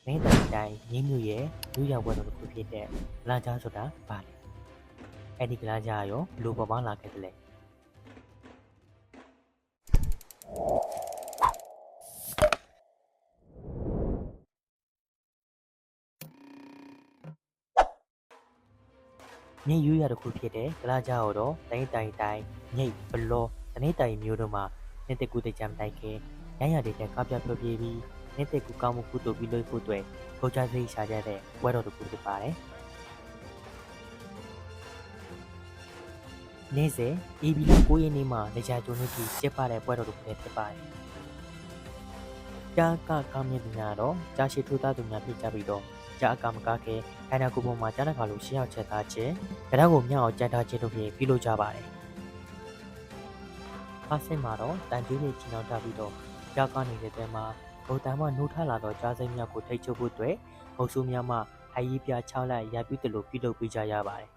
တိုင်းတိုင်းငင်းမျိုးရဲ့လူရောက်ပွဲတော်တစ်ခုဖြစ်တဲ့ကလာကြားဆိုတာပါလေအဲ့ဒီကလာကြားရောလူပေါ်ပေါင်းလာခဲ့တယ်လေညယူရတစ်ခုဖြစ်တဲ့ကလာကြားတော့တိုင်းတိုင်းညိတ်ဘလောတိုင်းတိုင်းမျိုးတို့မှာနှစ်တကူတကြံတိုက်ခဲရရတဲ့ကားပြဖြိုပြေးပြီးနှစ်တကူကောင်းမှုကုသိုလ်ပြီးလို့ဖို့အတွက်ကိုကြစိတ်ရှာကြတဲ့ပွဲတော်တစ်ခုဖြစ်ပါတယ်နေ့စဉ် EB 9ရက်နေ့မှာနေရာကျုံနေပြီးကျင်းပတဲ့ပွဲတော်တစ်ခုဖြစ်ပါတယ်ကြားကားမြင့်သူများတော့ကြားရှိထူသားသူများဖြစ်ကြပြီးတော့ကြားအကမကားခဲခန္ဓာကိုယ်ပေါ်မှာကြားတဲ့ခါလို့ရှင်းအောင်ချက်သားခြင်းကြက်ကိုမြောက်အောင်ကြက်ထားခြင်းတို့ဖြင့်ပြုလုပ်ကြပါတယ်ဖားစင်မှာတော့တန်သေးလေးချီနှောင်ထားပြီးတော့ကြားကားနေတဲ့တဲမှာဘုံတန်မှနှိုးထလာတော့ကြားစိမ့်မြောက်ကိုထိတ်ချုပ်ဖို့အတွက်အုပ်စုများမှဟိုင်ကြီးပြ6လက်ရပြုတ်တယ်လို့ပြုလုပ်ပေးကြရပါတယ်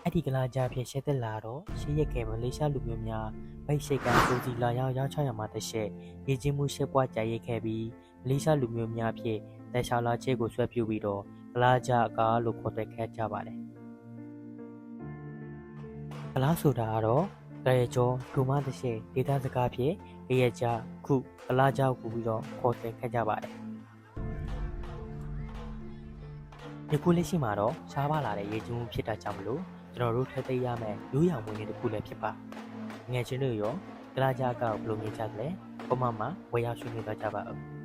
အဲ့ဒီကလာကြားဖြစ်ရှက်သက်လာတော့ရှေးရက်ခဲမလေးရှားလူမျိုးများဗိတ်ရှိတ်ကန်စူစီလာရောက်ရောက်ချရမှာတရှက်ရေချင်းမှုရှက်ပွားကြရိတ်ခဲ့ပြီးမလေးရှားလူမျိုးများဖြစ်တဲချာလာချေကိုဆွဲပြုတ်ပြီးတော့ကလာကြားအကားလို့ခေါ်တဲ့ခဲ့ကြပါတယ်ကလာဆိုတာကတော့ကရဲကျော်ဒူမတရှက်ဒေသစကားဖြစ်ကရဲကြားခုကလာကြားကိုပြီးတော့ခေါ်တဲ့ခဲ့ကြပါတယ်ဒီခုလေးရှိမှာတော့ရှားပါလာတဲ့ရေချင်းမှုဖြစ်တာကြောင့်မလို့ကျွန်တော်တို့ထပ်သိရမယ်ရိုးရာမွေးနေ့တစ်ခုလည်းဖြစ်ပါငယ်ချင်းတို့ရောကလာကြားကောက်ဘယ်လိုမြင်ကြလဲပုံမှန်မှာဝယ်ရောက်ဆွေးနွေးကြပါဦး